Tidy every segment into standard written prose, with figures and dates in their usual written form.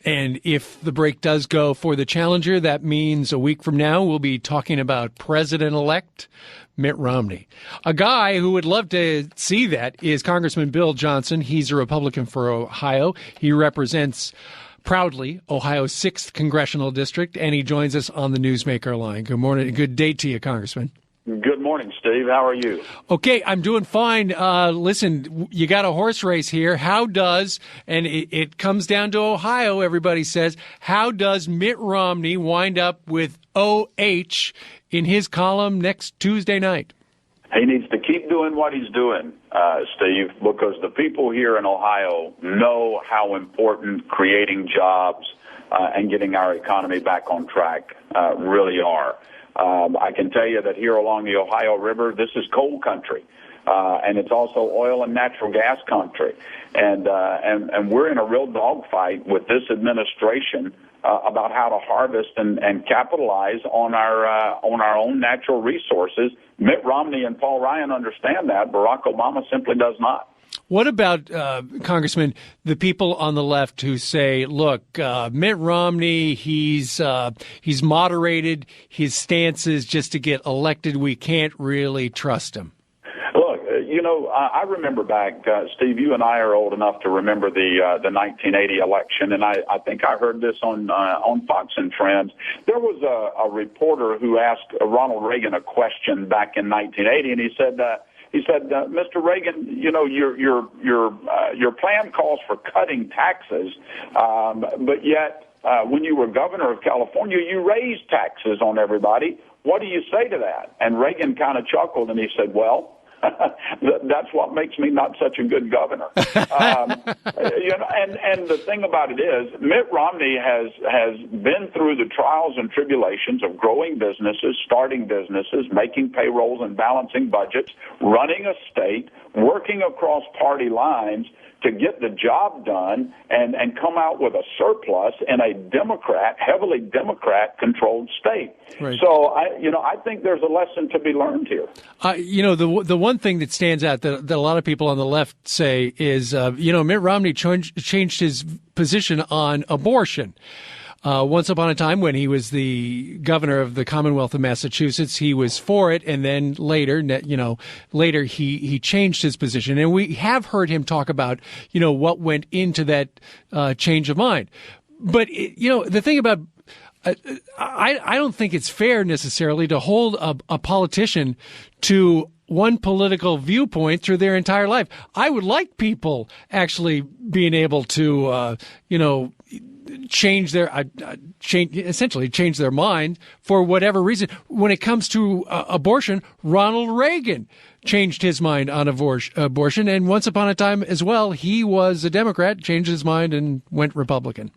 And if the break does go for the challenger, that means a week from now we'll be talking about President-elect Mitt Romney. A guy who would love to see that is Congressman Bill Johnson. He's a Republican for Ohio. He represents proudly Ohio's 6th congressional district, and he joins us on the Newsmaker line. Good morning. Good day to you, Congressman. Good morning, Steve. How are you? Okay, I'm doing fine. Listen, you got a horse race here. How does, and it comes down to Ohio, everybody says, how does Mitt Romney wind up with OH in his column next Tuesday night? He needs to keep doing what he's doing, Steve, because the people here in Ohio know how important creating jobs and getting our economy back on track really are. I can tell you that here along the Ohio River, this is coal country, and it's also oil and natural gas country, and we're in a real dogfight with this administration about how to harvest and capitalize on our own natural resources. Mitt Romney and Paul Ryan understand that. Barack Obama simply does not. What about, Congressman, the people on the left who say, look, Mitt Romney, he's moderated his stances just to get elected. We can't really trust him. Look, I remember back, Steve, you and I are old enough to remember the 1980 election, and I think I heard this on Fox and Friends. There was a reporter who asked Ronald Reagan a question back in 1980, and he said, Mr. Reagan, your plan calls for cutting taxes, but yet when you were governor of California, you raised taxes on everybody. What do you say to that? And Reagan kind of chuckled and he said, well, that's what makes me not such a good governor. And the thing about it is, Mitt Romney has been through the trials and tribulations of growing businesses, starting businesses, making payrolls and balancing budgets, running a state, working across party lines to get the job done and come out with a surplus in a heavily Democrat-controlled state. Right. So, I think there's a lesson to be learned here. The one thing that stands out that a lot of people on the left say is, Mitt Romney changed his position on abortion. Once upon a time, when he was the governor of the Commonwealth of Massachusetts, he was for it, and then later he changed his position. And we have heard him talk about, what went into that change of mind. But the thing about I don't think it's fair necessarily to hold a politician to one political viewpoint through their entire life. I would like people actually being able to, change their mind for whatever reason. When it comes to abortion, Ronald Reagan changed his mind on abortion, and once upon a time as well, he was a Democrat, changed his mind, and went Republican.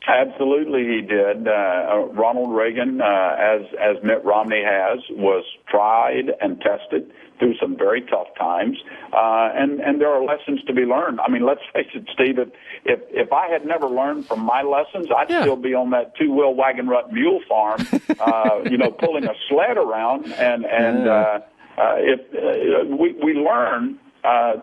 Absolutely, he did. Ronald Reagan, as Mitt Romney has, was tried and tested through some very tough times, and there are lessons to be learned. I mean, let's face it, Steve. If I had never learned from my lessons, I'd still be on that two-wheel wagon rut mule farm, pulling a sled around. We learn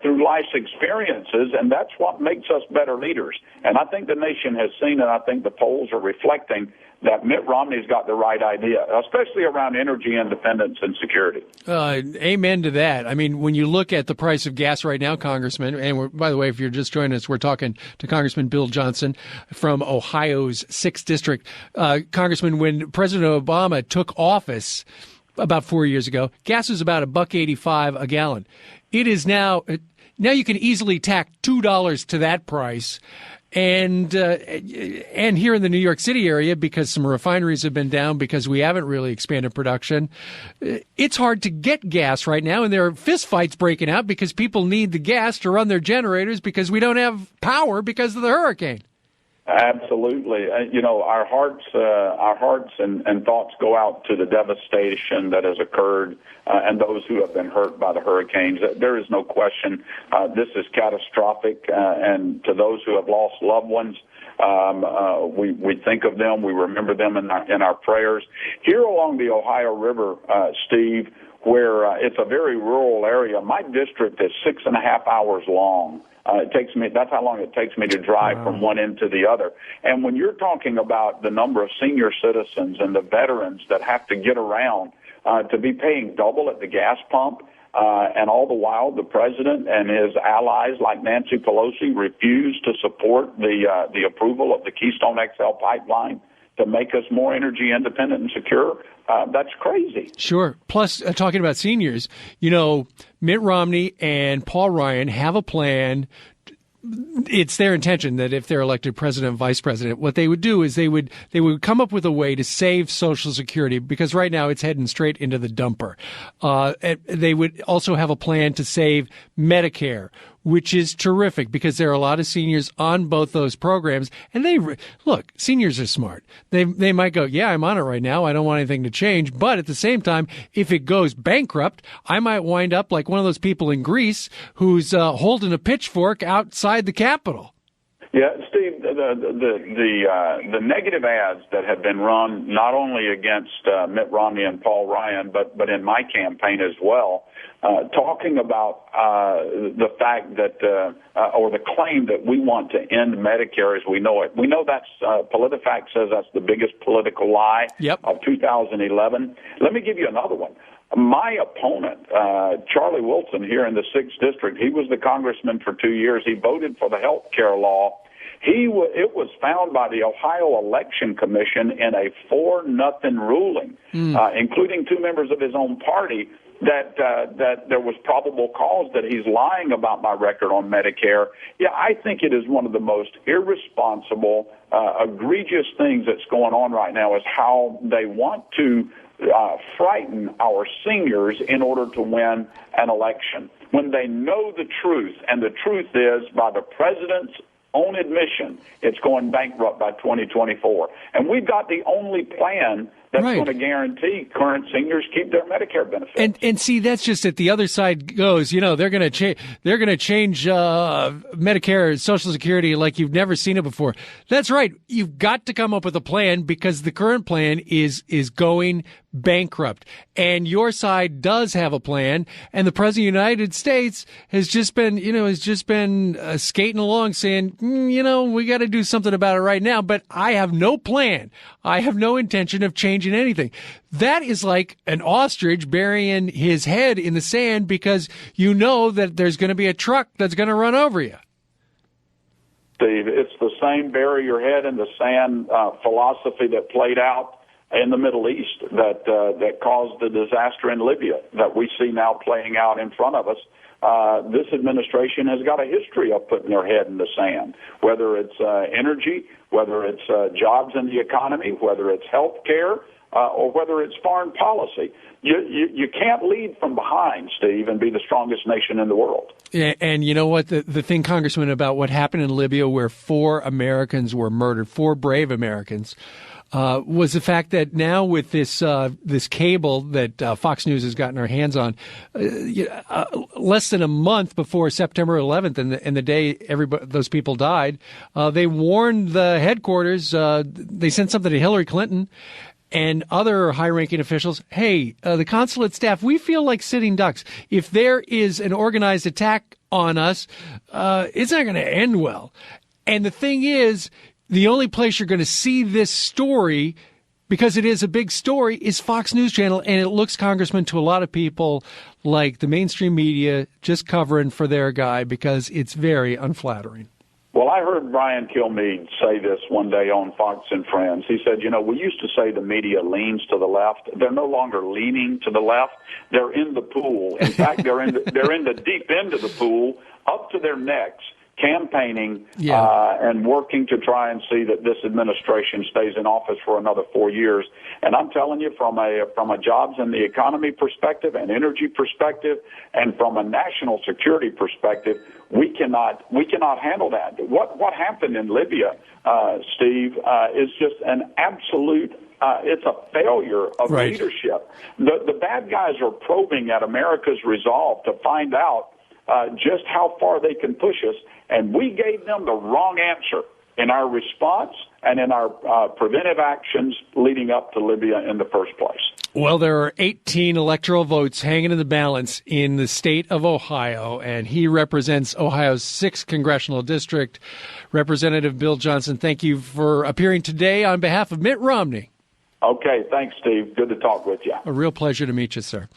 through life's experiences, and that's what makes us better leaders. And I think the nation has seen, and I think the polls are reflecting that Mitt Romney's got the right idea, especially around energy independence and security. Amen to that. I mean, when you look at the price of gas right now, Congressman, and by the way, if you're just joining us, we're talking to Congressman Bill Johnson from Ohio's 6th District. Congressman, when President Obama took office about 4 years ago, gas was about $1.85 a gallon. It is now you can easily tack $2 to that price. And here in the New York City area, because some refineries have been down because we haven't really expanded production, it's hard to get gas right now. And there are fistfights breaking out because people need the gas to run their generators because we don't have power because of the hurricane. Absolutely. Our hearts and thoughts go out to the devastation that has occurred and those who have been hurt by the hurricanes. There is no question this is catastrophic, and to those who have lost loved ones, we think of them, we remember them in our prayers. Here along the Ohio River, Steve, where it's a very rural area, my district is 6.5 hours long. That's how long it takes me to drive from one end to the other. And when you're talking about the number of senior citizens and the veterans that have to get around to be paying double at the gas pump, and all the while the president and his allies like Nancy Pelosi refuse to support the approval of the Keystone XL pipeline to make us more energy independent and secure, that's crazy. Sure. Plus, talking about seniors, Mitt Romney and Paul Ryan have a plan. It's their intention that if they're elected president and vice president, what they would do is they would come up with a way to save Social Security, because right now it's heading straight into the dumper. They would also have a plan to save Medicare, which is terrific because there are a lot of seniors on both those programs. And look, seniors are smart. They might go, yeah, I'm on it right now. I don't want anything to change. But at the same time, if it goes bankrupt, I might wind up like one of those people in Greece who's holding a pitchfork outside the Capitol. Yeah, Steve, the negative ads that have been run not only against Mitt Romney and Paul Ryan, but in my campaign as well, talking about the fact that, or the claim that we want to end Medicare as we know it. We know that's, PolitiFact says that's the biggest political lie of 2011. Let me give you another one. My opponent, Charlie Wilson, here in the 6th District, he was the congressman for 2 years. He voted for the health care law. It was found by the Ohio Election Commission in a 4-0 ruling, including 2 members of his own party, that there was probable cause that he's lying about my record on Medicare. Yeah, I think it is one of the most irresponsible, egregious things that's going on right now is how they want to frighten our seniors in order to win an election when they know the truth. And the truth is, by the president's own admission, it's going bankrupt by 2024. And we've got the only plan that's going to guarantee current seniors keep their Medicare benefits. And see, that's just at the other side goes. They're going to change Medicare, Social Security like you've never seen it before. That's right. You've got to come up with a plan because the current plan is going bankrupt. And your side does have a plan, and the President of the United States has just been skating along saying, we got to do something about it right now, but I have no plan. I have no intention of changing anything. That is like an ostrich burying his head in the sand because you know that there's going to be a truck that's going to run over you. Steve, it's the same bury your head in the sand philosophy that played out in the Middle East that caused the disaster in Libya that we see now playing out in front of us. This administration has got a history of putting their head in the sand, whether it's energy, whether it's jobs in the economy, whether it's health care, or whether it's foreign policy. You can't lead from behind, Steve, and be the strongest nation in the world. Yeah, and you know what? The thing, Congressman, about what happened in Libya where 4 Americans were murdered, 4 brave Americans, was the fact that now with this cable that Fox News has gotten our hands on, less than a month before September 11th and the day those people died, they warned the headquarters. They sent something to Hillary Clinton and other high-ranking officials. Hey, the consulate staff, we feel like sitting ducks. If there is an organized attack on us, it's not going to end well. And the thing is, the only place you're going to see this story, because it is a big story, is Fox News Channel. And it looks, Congressman, to a lot of people like the mainstream media just covering for their guy because it's very unflattering. Well, I heard Brian Kilmeade say this one day on Fox and Friends. He said, we used to say the media leans to the left. They're no longer leaning to the left. They're in the pool. In fact, they're in the deep end of the pool, up to their necks, campaigning and working to try and see that this administration stays in office for another 4 years. And I'm telling you, from a jobs and the economy perspective, an energy perspective, and from a national security perspective, we cannot handle that. What happened in Libya, Steve, is just an absolute. It's a failure of leadership. The bad guys are probing at America's resolve to find out just how far they can push us, and we gave them the wrong answer. in our response and in our preventive actions leading up to Libya in the first place. Well, there are 18 electoral votes hanging in the balance in the state of Ohio, and he represents Ohio's 6th congressional district. Representative Bill Johnson, thank you for appearing today on behalf of Mitt Romney. Okay, thanks, Steve. Good to talk with you. A real pleasure to meet you, sir.